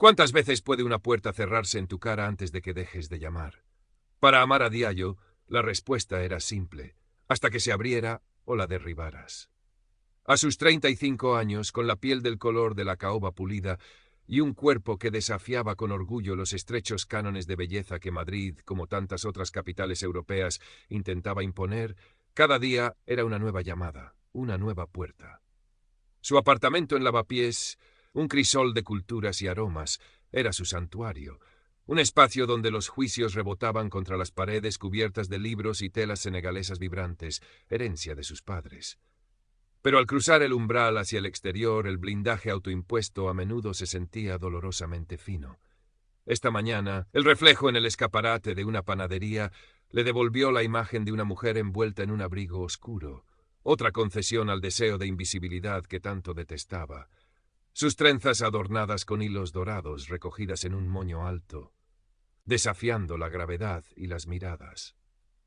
¿Cuántas veces puede una puerta cerrarse en tu cara antes de que dejes de llamar? Para Amara Diallo, la respuesta era simple, hasta que se abriera o la derribaras. A sus 35 años, con la piel del color de la caoba pulida y un cuerpo que desafiaba con orgullo los estrechos cánones de belleza que Madrid, como tantas otras capitales europeas, intentaba imponer, cada día era una nueva llamada, una nueva puerta. Su apartamento en Lavapiés, un crisol de culturas y aromas, era su santuario, un espacio donde los juicios rebotaban contra las paredes cubiertas de libros y telas senegalesas vibrantes, herencia de sus padres. Pero al cruzar el umbral hacia el exterior, el blindaje autoimpuesto a menudo se sentía dolorosamente fino. Esta mañana, el reflejo en el escaparate de una panadería le devolvió la imagen de una mujer envuelta en un abrigo oscuro, otra concesión al deseo de invisibilidad que tanto detestaba. Sus trenzas adornadas con hilos dorados recogidas en un moño alto, desafiando la gravedad y las miradas.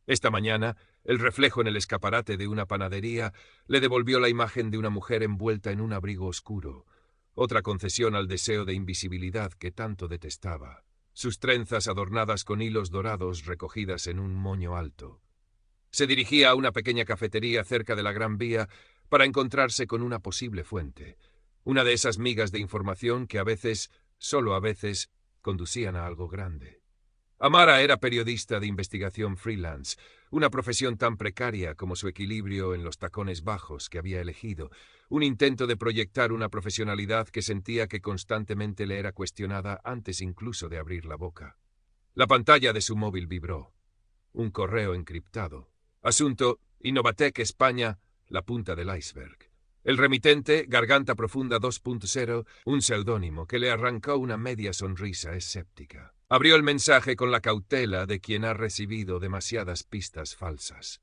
Esta mañana, el reflejo en el escaparate de una panadería le devolvió la imagen de una mujer envuelta en un abrigo oscuro, otra concesión al deseo de invisibilidad que tanto detestaba, sus trenzas adornadas con hilos dorados recogidas en un moño alto. Se dirigía a una pequeña cafetería cerca de la Gran Vía para encontrarse con una posible fuente, una de esas migas de información que a veces, solo a veces, conducían a algo grande. Amara era periodista de investigación freelance, una profesión tan precaria como su equilibrio en los tacones bajos que había elegido, un intento de proyectar una profesionalidad que sentía que constantemente le era cuestionada antes incluso de abrir la boca. La pantalla de su móvil vibró. Un correo encriptado. Asunto: Innovatec España, la punta del iceberg. El remitente, Garganta Profunda 2.0, un seudónimo que le arrancó una media sonrisa escéptica. Abrió el mensaje con la cautela de quien ha recibido demasiadas pistas falsas.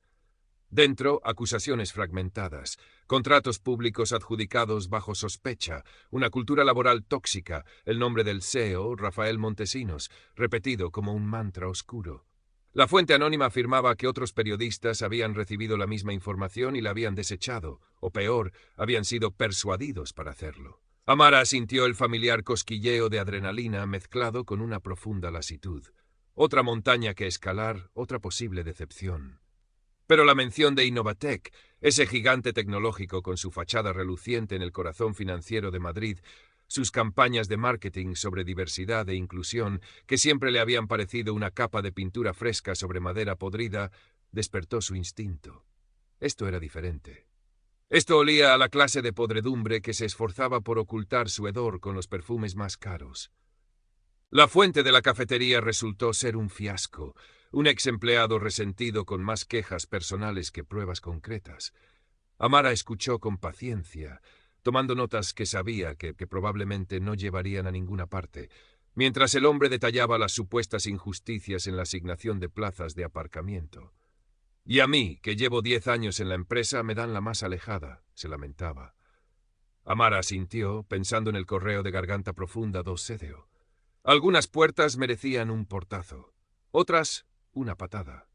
Dentro, acusaciones fragmentadas, contratos públicos adjudicados bajo sospecha, una cultura laboral tóxica, el nombre del CEO, Rafael Montesinos, repetido como un mantra oscuro. La fuente anónima afirmaba que otros periodistas habían recibido la misma información y la habían desechado, o peor, habían sido persuadidos para hacerlo. Amara sintió el familiar cosquilleo de adrenalina mezclado con una profunda lasitud. Otra montaña que escalar, otra posible decepción. Pero la mención de Innovatec, ese gigante tecnológico con su fachada reluciente en el corazón financiero de Madrid, sus campañas de marketing sobre diversidad e inclusión, que siempre le habían parecido una capa de pintura fresca sobre madera podrida, despertó su instinto. Esto era diferente. Esto olía a la clase de podredumbre que se esforzaba por ocultar su hedor con los perfumes más caros. La fuente de la cafetería resultó ser un fiasco, un ex empleado resentido con más quejas personales que pruebas concretas. Amara escuchó con paciencia, tomando notas que sabía que probablemente no llevarían a ninguna parte, mientras el hombre detallaba las supuestas injusticias en la asignación de plazas de aparcamiento. Y a mí, que llevo 10 años en la empresa, me dan la más alejada, se lamentaba. Amara asintió, pensando en el correo de Garganta Profunda 2.0. Algunas puertas merecían un portazo, otras una patada.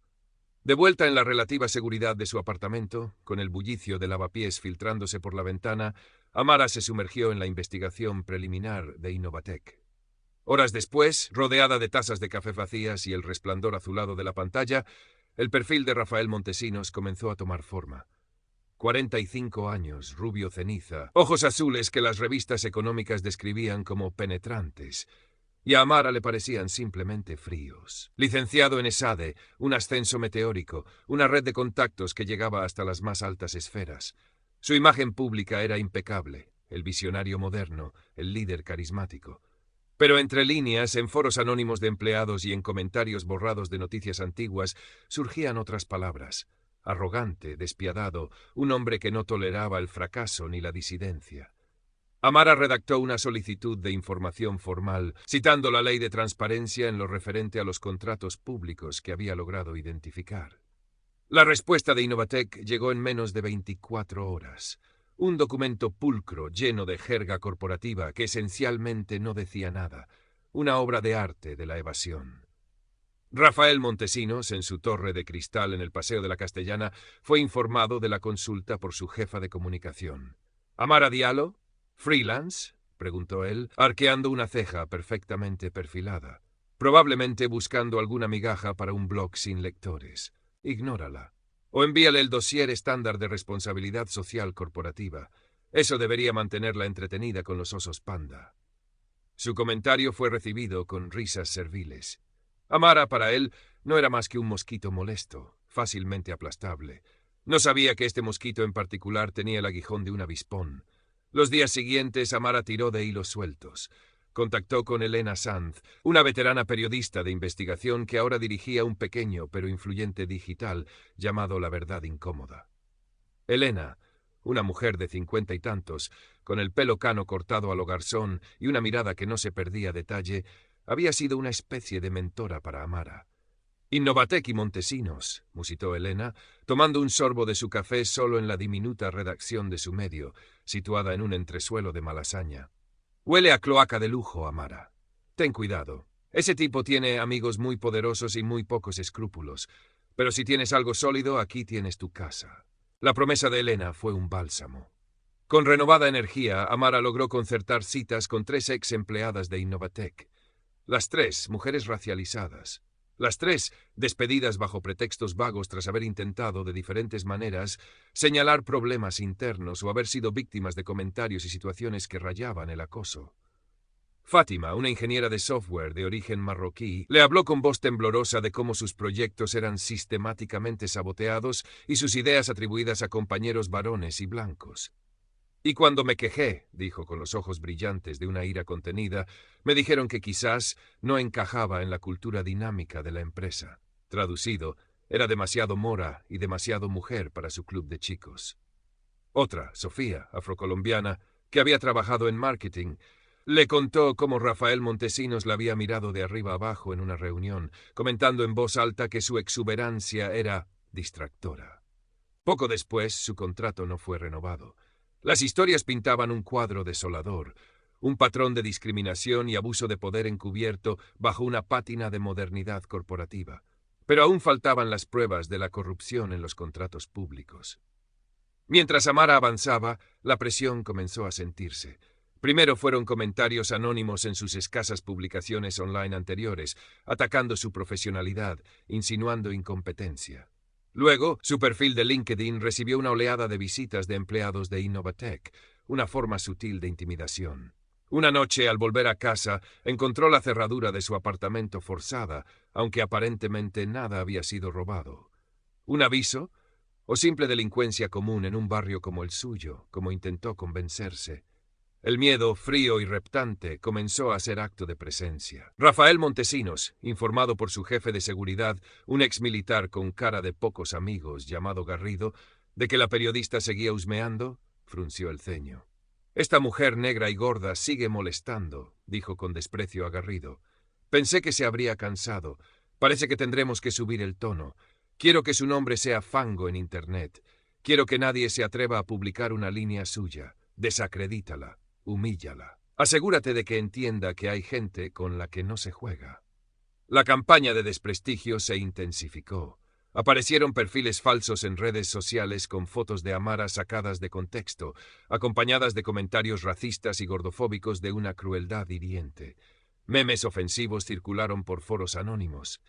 De vuelta en la relativa seguridad de su apartamento, con el bullicio de lavapiés filtrándose por la ventana, Amara se sumergió en la investigación preliminar de Innovatec. Horas después, rodeada de tazas de café vacías y el resplandor azulado de la pantalla, el perfil de Rafael Montesinos comenzó a tomar forma. 45 años, rubio ceniza, ojos azules que las revistas económicas describían como penetrantes, y a Amara le parecían simplemente fríos. Licenciado en ESADE, un ascenso meteórico, una red de contactos que llegaba hasta las más altas esferas. Su imagen pública era impecable, el visionario moderno, el líder carismático. Pero entre líneas, en foros anónimos de empleados y en comentarios borrados de noticias antiguas, surgían otras palabras. Arrogante, despiadado, un hombre que no toleraba el fracaso ni la disidencia. Amara redactó una solicitud de información formal, citando la ley de transparencia en lo referente a los contratos públicos que había logrado identificar. La respuesta de Innovatec llegó en menos de 24 horas. Un documento pulcro, lleno de jerga corporativa que esencialmente no decía nada. Una obra de arte de la evasión. Rafael Montesinos, en su torre de cristal en el Paseo de la Castellana, fue informado de la consulta por su jefa de comunicación. Amara Diallo, freelance, preguntó él, arqueando una ceja perfectamente perfilada. Probablemente buscando alguna migaja para un blog sin lectores. Ignórala. O envíale el dossier estándar de responsabilidad social corporativa. Eso debería mantenerla entretenida con los osos panda. Su comentario fue recibido con risas serviles. Amara, para él, no era más que un mosquito molesto, fácilmente aplastable. No sabía que este mosquito en particular tenía el aguijón de un avispón. Los días siguientes, Amara tiró de hilos sueltos. Contactó con Elena Sanz, una veterana periodista de investigación que ahora dirigía un pequeño pero influyente digital llamado La Verdad Incómoda. Elena, una mujer de 50 y tantos, con el pelo cano cortado a lo garzón y una mirada que no se perdía detalle, había sido una especie de mentora para Amara. Innovatec y Montesinos, musitó Elena, tomando un sorbo de su café solo en la diminuta redacción de su medio, situada en un entresuelo de Malasaña. Huele a cloaca de lujo, Amara. Ten cuidado. Ese tipo tiene amigos muy poderosos y muy pocos escrúpulos. Pero si tienes algo sólido, aquí tienes tu casa. La promesa de Elena fue un bálsamo. Con renovada energía, Amara logró concertar citas con 3 ex empleadas de Innovatec. Las 3, mujeres racializadas. Las 3, despedidas bajo pretextos vagos tras haber intentado, de diferentes maneras, señalar problemas internos o haber sido víctimas de comentarios y situaciones que rayaban el acoso. Fátima, una ingeniera de software de origen marroquí, le habló con voz temblorosa de cómo sus proyectos eran sistemáticamente saboteados y sus ideas atribuidas a compañeros varones y blancos. Y cuando me quejé, dijo con los ojos brillantes de una ira contenida, me dijeron que quizás no encajaba en la cultura dinámica de la empresa. Traducido, era demasiado mora y demasiado mujer para su club de chicos. Otra, Sofía, afrocolombiana, que había trabajado en marketing, le contó cómo Rafael Montesinos la había mirado de arriba abajo en una reunión, comentando en voz alta que su exuberancia era distractora. Poco después, su contrato no fue renovado. Las historias pintaban un cuadro desolador, un patrón de discriminación y abuso de poder encubierto bajo una pátina de modernidad corporativa. Pero aún faltaban las pruebas de la corrupción en los contratos públicos. Mientras Amara avanzaba, la presión comenzó a sentirse. Primero fueron comentarios anónimos en sus escasas publicaciones online anteriores, atacando su profesionalidad, insinuando incompetencia. Luego, su perfil de LinkedIn recibió una oleada de visitas de empleados de Innovatec, una forma sutil de intimidación. Una noche, al volver a casa, encontró la cerradura de su apartamento forzada, aunque aparentemente nada había sido robado. ¿Un aviso? ¿O simple delincuencia común en un barrio como el suyo, como intentó convencerse? El miedo, frío y reptante, comenzó a ser acto de presencia. Rafael Montesinos, informado por su jefe de seguridad, un exmilitar con cara de pocos amigos llamado Garrido, de que la periodista seguía husmeando, frunció el ceño. «Esta mujer negra y gorda sigue molestando», dijo con desprecio a Garrido. «Pensé que se habría cansado. Parece que tendremos que subir el tono. Quiero que su nombre sea fango en Internet. Quiero que nadie se atreva a publicar una línea suya. Desacredítala. Humíllala. Asegúrate de que entienda que hay gente con la que no se juega». La campaña de desprestigio se intensificó. Aparecieron perfiles falsos en redes sociales con fotos de Amara sacadas de contexto, acompañadas de comentarios racistas y gordofóbicos de una crueldad hiriente. Memes ofensivos circularon por foros anónimos.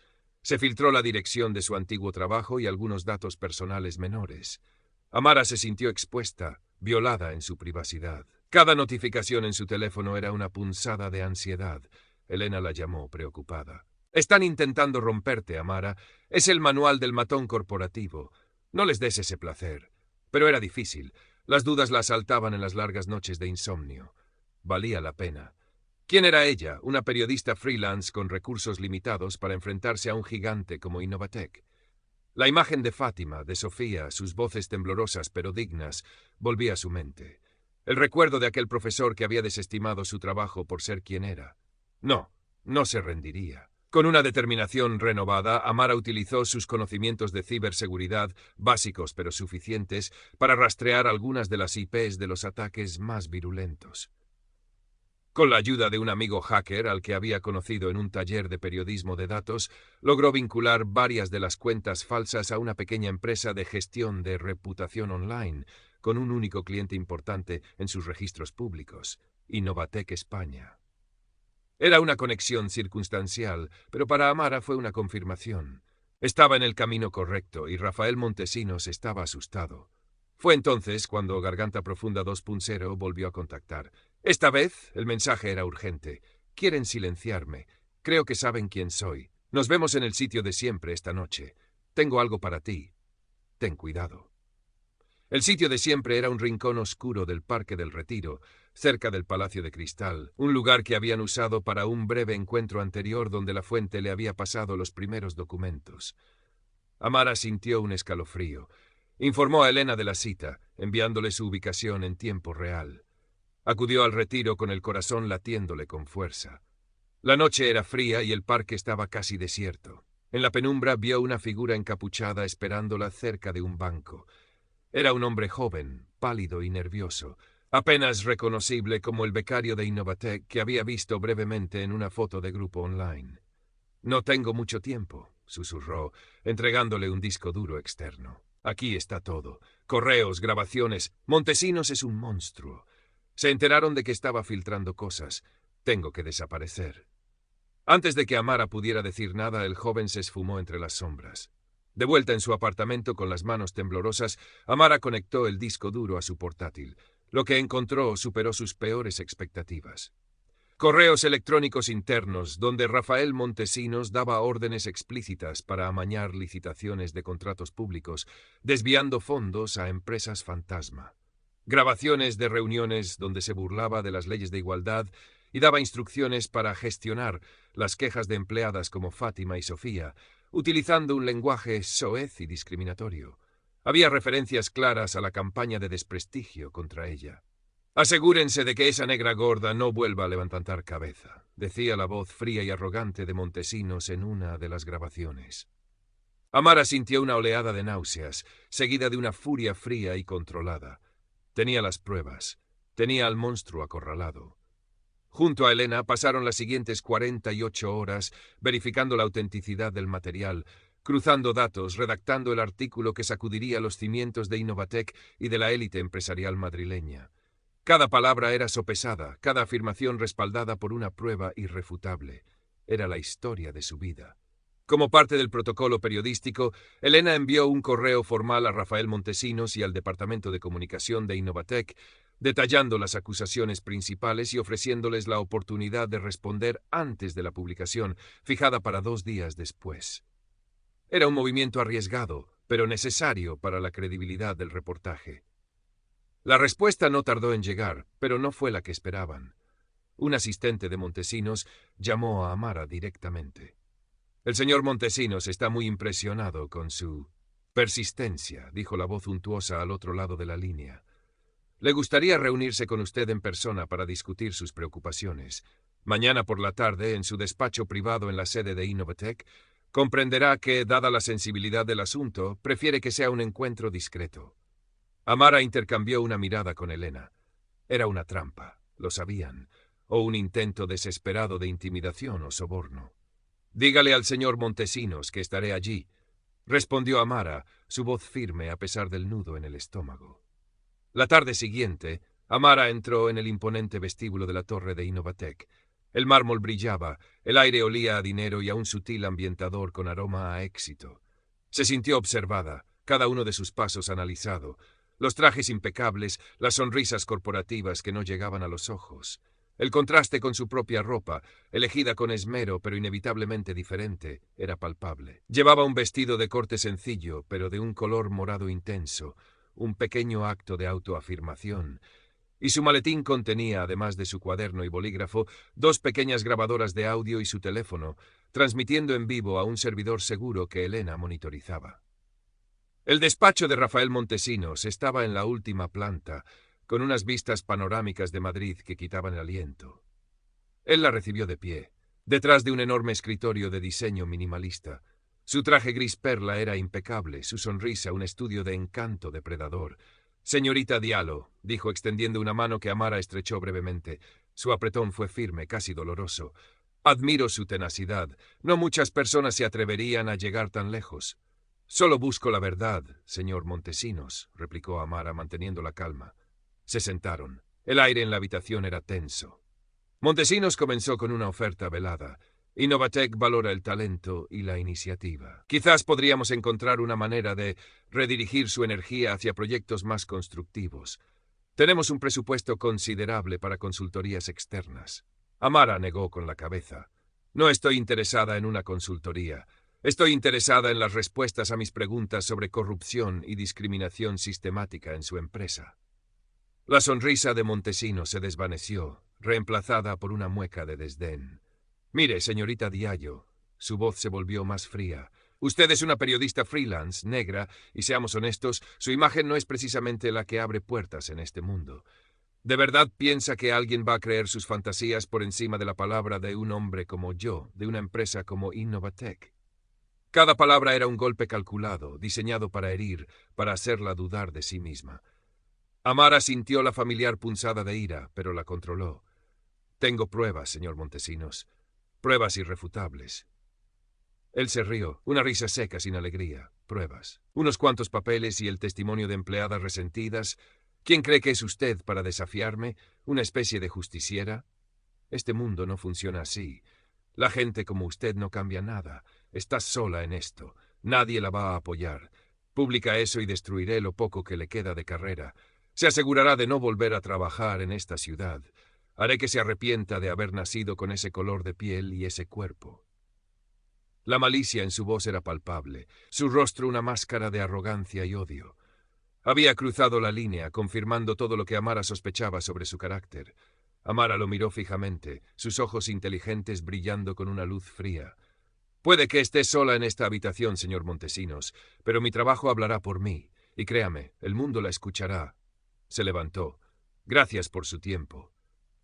Se filtró la dirección de su antiguo trabajo y algunos datos personales menores. Amara se sintió expuesta, violada en su privacidad. Cada notificación en su teléfono era una punzada de ansiedad. Elena la llamó preocupada. «Están intentando romperte, Amara. Es el manual del matón corporativo. No les des ese placer». Pero era difícil. Las dudas la asaltaban en las largas noches de insomnio. Valía la pena. ¿Quién era ella, una periodista freelance con recursos limitados para enfrentarse a un gigante como Innovatec? La imagen de Fátima, de Sofía, sus voces temblorosas pero dignas, volvía a su mente. El recuerdo de aquel profesor que había desestimado su trabajo por ser quien era. No, no se rendiría. Con una determinación renovada, Amara utilizó sus conocimientos de ciberseguridad, básicos pero suficientes, para rastrear algunas de las IPs de los ataques más virulentos. Con la ayuda de un amigo hacker al que había conocido en un taller de periodismo de datos, logró vincular varias de las cuentas falsas a una pequeña empresa de gestión de reputación online, con un único cliente importante en sus registros públicos. Innovatec España. Era una conexión circunstancial, pero para Amara fue una confirmación. Estaba en el camino correcto y Rafael Montesinos estaba asustado. Fue entonces cuando Garganta Profunda 2.0 volvió a contactar. Esta vez el mensaje era urgente. Quieren silenciarme. Creo que saben quién soy. Nos vemos en el sitio de siempre esta noche. Tengo algo para ti. Ten cuidado. El sitio de siempre era un rincón oscuro del Parque del Retiro, cerca del Palacio de Cristal, un lugar que habían usado para un breve encuentro anterior donde la fuente le había pasado los primeros documentos. Amara sintió un escalofrío. Informó a Elena de la cita, enviándole su ubicación en tiempo real. Acudió al retiro con el corazón latiéndole con fuerza. La noche era fría y el parque estaba casi desierto. En la penumbra vio una figura encapuchada esperándola cerca de un banco. Era un hombre joven, pálido y nervioso, apenas reconocible como el becario de Innovatec que había visto brevemente en una foto de grupo online. «No tengo mucho tiempo», susurró, entregándole un disco duro externo. «Aquí está todo. Correos, grabaciones. Montesinos es un monstruo. Se enteraron de que estaba filtrando cosas. Tengo que desaparecer». Antes de que Amara pudiera decir nada, el joven se esfumó entre las sombras. De vuelta en su apartamento con las manos temblorosas, Amara conectó el disco duro a su portátil. Lo que encontró superó sus peores expectativas. Correos electrónicos internos donde Rafael Montesinos daba órdenes explícitas para amañar licitaciones de contratos públicos, desviando fondos a empresas fantasma. Grabaciones de reuniones donde se burlaba de las leyes de igualdad y daba instrucciones para gestionar las quejas de empleadas como Fátima y Sofía, utilizando un lenguaje soez y discriminatorio. Había referencias claras a la campaña de desprestigio contra ella. «Asegúrense de que esa negra gorda no vuelva a levantar cabeza», decía la voz fría y arrogante de Montesinos en una de las grabaciones. Amara sintió una oleada de náuseas, seguida de una furia fría y controlada. Tenía las pruebas. Tenía al monstruo acorralado. Junto a Elena pasaron las siguientes 48 horas verificando la autenticidad del material, cruzando datos, redactando el artículo que sacudiría los cimientos de Innovatec y de la élite empresarial madrileña. Cada palabra era sopesada, cada afirmación respaldada por una prueba irrefutable. Era la historia de su vida. Como parte del protocolo periodístico, Elena envió un correo formal a Rafael Montesinos y al Departamento de Comunicación de Innovatec, detallando las acusaciones principales y ofreciéndoles la oportunidad de responder antes de la publicación, fijada para 2 días después. Era un movimiento arriesgado, pero necesario para la credibilidad del reportaje. La respuesta no tardó en llegar, pero no fue la que esperaban. Un asistente de Montesinos llamó a Amara directamente. «El señor Montesinos está muy impresionado con su persistencia», dijo la voz untuosa al otro lado de la línea. «Le gustaría reunirse con usted en persona para discutir sus preocupaciones. Mañana por la tarde, en su despacho privado en la sede de Innovatec, comprenderá que, dada la sensibilidad del asunto, prefiere que sea un encuentro discreto». Amara intercambió una mirada con Elena. Era una trampa, lo sabían, o un intento desesperado de intimidación o soborno. «Dígale al señor Montesinos que estaré allí», respondió Amara, su voz firme a pesar del nudo en el estómago. La tarde siguiente, Amara entró en el imponente vestíbulo de la torre de Innovatec. El mármol brillaba, el aire olía a dinero y a un sutil ambientador con aroma a éxito. Se sintió observada, cada uno de sus pasos analizado, los trajes impecables, las sonrisas corporativas que no llegaban a los ojos. El contraste con su propia ropa, elegida con esmero pero inevitablemente diferente, era palpable. Llevaba un vestido de corte sencillo, pero de un color morado intenso, un pequeño acto de autoafirmación, y su maletín contenía, además de su cuaderno y bolígrafo, 2 pequeñas grabadoras de audio y su teléfono, transmitiendo en vivo a un servidor seguro que Elena monitorizaba. El despacho de Rafael Montesinos estaba en la última planta, con unas vistas panorámicas de Madrid que quitaban el aliento. Él la recibió de pie, detrás de un enorme escritorio de diseño minimalista. Su traje gris perla era impecable, su sonrisa un estudio de encanto depredador. «Señorita Diallo», dijo extendiendo una mano que Amara estrechó brevemente. Su apretón fue firme, casi doloroso. «Admiro su tenacidad. No muchas personas se atreverían a llegar tan lejos». «Solo busco la verdad, señor Montesinos», replicó Amara manteniendo la calma. Se sentaron. El aire en la habitación era tenso. Montesinos comenzó con una oferta velada. Innovatec valora el talento y la iniciativa. Quizás podríamos encontrar una manera de redirigir su energía hacia proyectos más constructivos. Tenemos un presupuesto considerable para consultorías externas. Amara negó con la cabeza. No estoy interesada en una consultoría. Estoy interesada en las respuestas a mis preguntas sobre corrupción y discriminación sistemática en su empresa. La sonrisa de Montesinos se desvaneció, reemplazada por una mueca de desdén. Mire, señorita Diallo, su voz se volvió más fría. Usted es una periodista freelance, negra, y seamos honestos, su imagen no es precisamente la que abre puertas en este mundo. ¿De verdad piensa que alguien va a creer sus fantasías por encima de la palabra de un hombre como yo, de una empresa como Innovatec? Cada palabra era un golpe calculado, diseñado para herir, para hacerla dudar de sí misma. Amara sintió la familiar punzada de ira, pero la controló. Tengo pruebas, señor Montesinos. Pruebas irrefutables. Él se rió, una risa seca sin alegría. Pruebas. Unos cuantos papeles y el testimonio de empleadas resentidas. ¿Quién cree que es usted para desafiarme? ¿Una especie de justiciera? Este mundo no funciona así. La gente como usted no cambia nada. Está sola en esto. Nadie la va a apoyar. Publica eso y destruiré lo poco que le queda de carrera. Se asegurará de no volver a trabajar en esta ciudad. Haré que se arrepienta de haber nacido con ese color de piel y ese cuerpo. La malicia en su voz era palpable, su rostro una máscara de arrogancia y odio. Había cruzado la línea, confirmando todo lo que Amara sospechaba sobre su carácter. Amara lo miró fijamente, sus ojos inteligentes brillando con una luz fría. Puede que esté sola en esta habitación, señor Montesinos, pero mi trabajo hablará por mí, y créame, el mundo la escuchará. Se levantó. Gracias por su tiempo.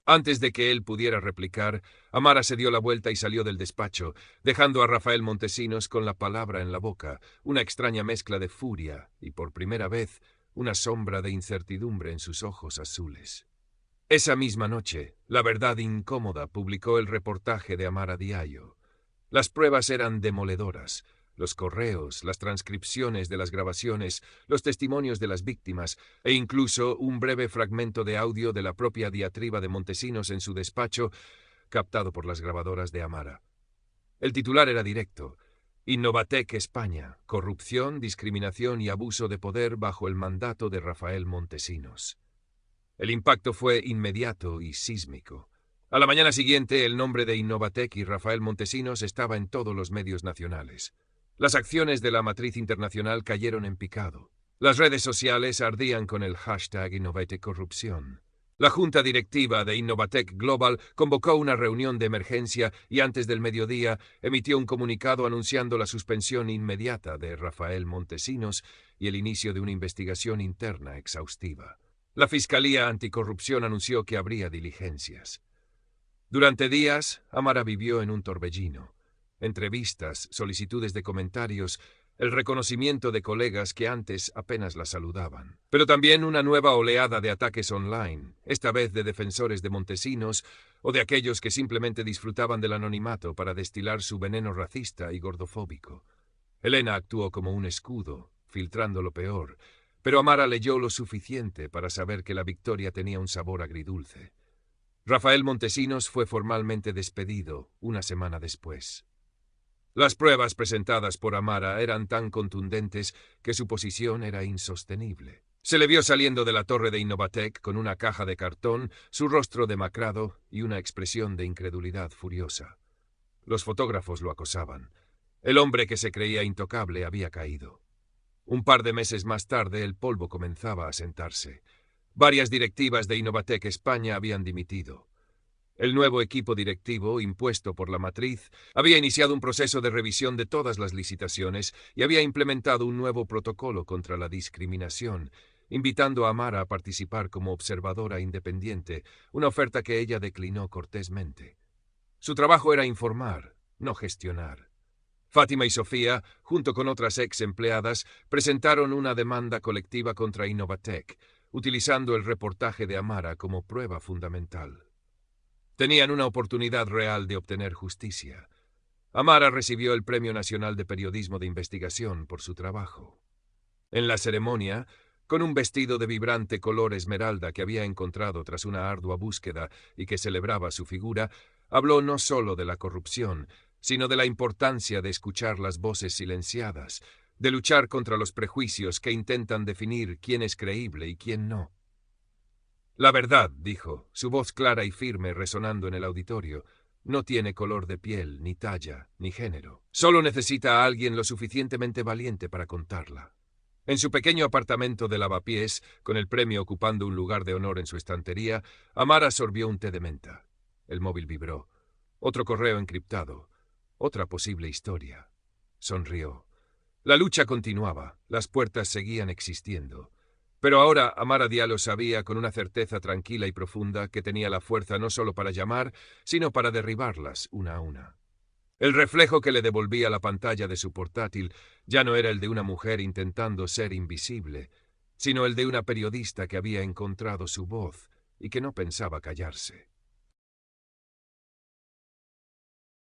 Antes de que él pudiera replicar, Amara se dio la vuelta y salió del despacho, dejando a Rafael Montesinos con la palabra en la boca, una extraña mezcla de furia y, por primera vez, una sombra de incertidumbre en sus ojos azules. Esa misma noche, La Verdad Incómoda publicó el reportaje de Amara Diallo. Las pruebas eran demoledoras. Los correos, las transcripciones de las grabaciones, los testimonios de las víctimas e incluso un breve fragmento de audio de la propia diatriba de Montesinos en su despacho, captado por las grabadoras de Amara. El titular era directo: Innovatec España, corrupción, discriminación y abuso de poder bajo el mandato de Rafael Montesinos. El impacto fue inmediato y sísmico. A la mañana siguiente, el nombre de Innovatec y Rafael Montesinos estaba en todos los medios nacionales. Las acciones de la matriz internacional cayeron en picado. Las redes sociales ardían con el hashtag InnovatecCorrupción. La junta directiva de Innovatec Global convocó una reunión de emergencia y antes del mediodía emitió un comunicado anunciando la suspensión inmediata de Rafael Montesinos y el inicio de una investigación interna exhaustiva. La Fiscalía Anticorrupción anunció que habría diligencias. Durante días, Amara vivió en un torbellino. Entrevistas, solicitudes de comentarios, el reconocimiento de colegas que antes apenas la saludaban. Pero también una nueva oleada de ataques online, esta vez de defensores de Montesinos o de aquellos que simplemente disfrutaban del anonimato para destilar su veneno racista y gordofóbico. Elena actuó como un escudo, filtrando lo peor, pero Amara leyó lo suficiente para saber que la victoria tenía un sabor agridulce. Rafael Montesinos fue formalmente despedido una semana después. Las pruebas presentadas por Amara eran tan contundentes que su posición era insostenible. Se le vio saliendo de la torre de Innovatec con una caja de cartón, su rostro demacrado y una expresión de incredulidad furiosa. Los fotógrafos lo acosaban. El hombre que se creía intocable había caído. Un par de meses más tarde, el polvo comenzaba a sentarse. Varias directivas de Innovatec España habían dimitido. El nuevo equipo directivo, impuesto por la matriz, había iniciado un proceso de revisión de todas las licitaciones y había implementado un nuevo protocolo contra la discriminación, invitando a Amara a participar como observadora independiente, una oferta que ella declinó cortésmente. Su trabajo era informar, no gestionar. Fátima y Sofía, junto con otras ex empleadas, presentaron una demanda colectiva contra Innovatec, utilizando el reportaje de Amara como prueba fundamental. Tenían una oportunidad real de obtener justicia. Amara recibió el Premio Nacional de Periodismo de Investigación por su trabajo. En la ceremonia, con un vestido de vibrante color esmeralda que había encontrado tras una ardua búsqueda y que celebraba su figura, habló no solo de la corrupción, sino de la importancia de escuchar las voces silenciadas, de luchar contra los prejuicios que intentan definir quién es creíble y quién no. La verdad, dijo, su voz clara y firme resonando en el auditorio, no tiene color de piel, ni talla, ni género. Solo necesita a alguien lo suficientemente valiente para contarla. En su pequeño apartamento de lavapiés, con el premio ocupando un lugar de honor en su estantería, Amara sorbió un té de menta. El móvil vibró. Otro correo encriptado. Otra posible historia. Sonrió. La lucha continuaba. Las puertas seguían existiendo. Pero ahora Amara Diallo sabía con una certeza tranquila y profunda que tenía la fuerza no solo para llamar, sino para derribarlas una a una. El reflejo que le devolvía la pantalla de su portátil ya no era el de una mujer intentando ser invisible, sino el de una periodista que había encontrado su voz y que no pensaba callarse.